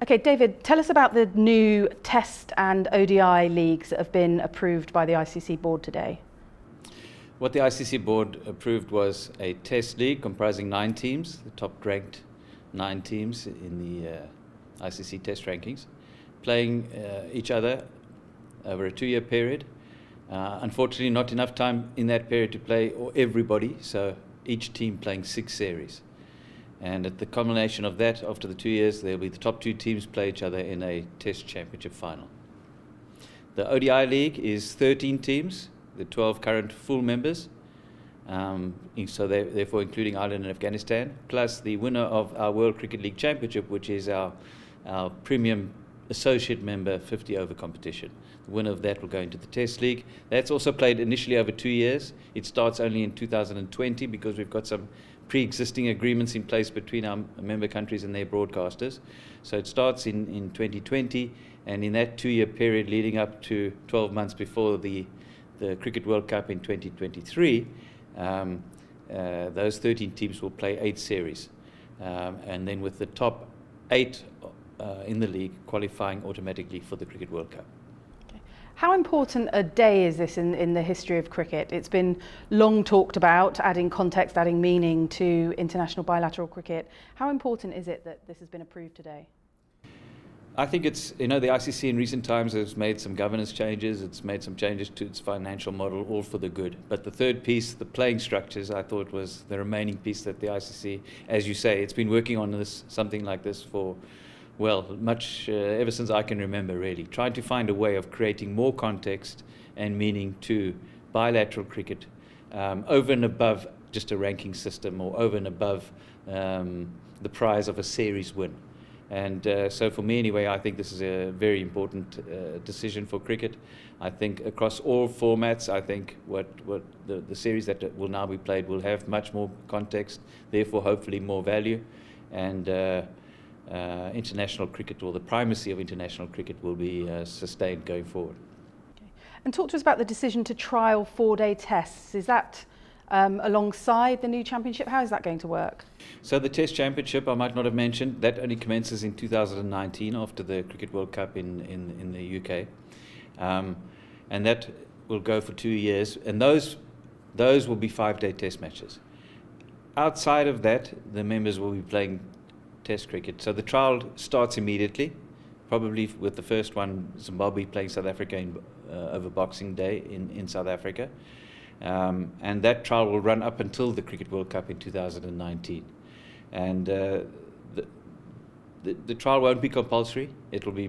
Okay, David, tell us about the new Test and ODI leagues that have been approved by the ICC board today. What the ICC board approved was a Test league comprising 9 teams, the top-ranked 9 teams in the ICC Test rankings, playing each other over a 2-year period. Unfortunately, not enough time in that period to play everybody, so each team playing 6 series. And at the culmination of that, after the 2 years, there will be the top 2 teams play each other in a Test Championship final. The ODI League is 13 teams, the 12 current full members, so therefore including Ireland and Afghanistan, plus the winner of our World Cricket League Championship, which is our premium associate member 50-over competition. The winner of that will go into the Test League. That's also played initially over 2 years. It starts only in 2020 because we've got some pre-existing agreements in place between our member countries and their broadcasters. So it starts in 2020, and in that 2-year period leading up to 12 months before the Cricket World Cup in 2023, those 13 teams will play 8 series. And then with the top 8 in the league qualifying automatically for the Cricket World Cup. How important a day is this in the history of cricket? It's been long talked about, adding context, adding meaning to international bilateral cricket. How important is it that this has been approved today? I think it's, the ICC in recent times has made some governance changes, it's made some changes to its financial model, all for the good. But the third piece, the playing structures, I thought was the remaining piece that the ICC, as you say, it's been working on something like this for, well, much ever since I can remember, really, trying to find a way of creating more context and meaning to bilateral cricket over and above just a ranking system, or over and above the prize of a series win. And so for me anyway, I think this is a very important decision for cricket. I think across all formats, I think what the series that will now be played will have much more context, therefore hopefully more value, and international cricket, or the primacy of international cricket, will be sustained going forward. Okay. And talk to us about the decision to trial 4-day tests. Is that alongside the new championship? How is that going to work? So the Test Championship, I might not have mentioned, that only commences in 2019 after the Cricket World Cup in the UK. And that will go for 2 years, and those will be 5-day test matches. Outside of that, the members will be playing Test cricket. So the trial starts immediately, probably with the first one, Zimbabwe playing South Africa over Boxing Day in South Africa. And that trial will run up until the Cricket World Cup in 2019. And the trial won't be compulsory. It will be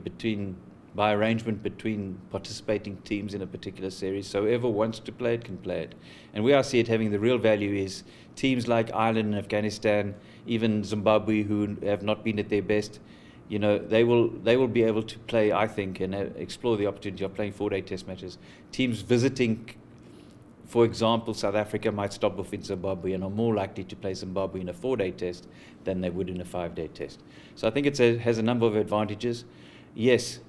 by arrangement between participating teams in a particular series. So whoever wants to play it can play it. And where I see it having the real value is teams like Ireland and Afghanistan, even Zimbabwe, who have not been at their best, they will be able to play, I think, and explore the opportunity of playing 4-day test matches. Teams visiting, for example, South Africa might stop off in Zimbabwe and are more likely to play Zimbabwe in a 4-day test than they would in a 5-day test. So I think it has a number of advantages. Yes,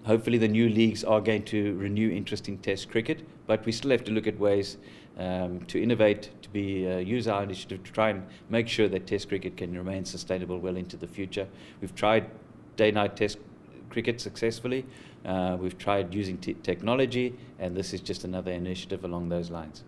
hopefully the new leagues are going to renew interest in Test cricket, but we still have to look at ways to innovate, to use our initiative to try and make sure that Test cricket can remain sustainable well into the future. We've tried day-night Test cricket successfully. We've tried using technology, and this is just another initiative along those lines.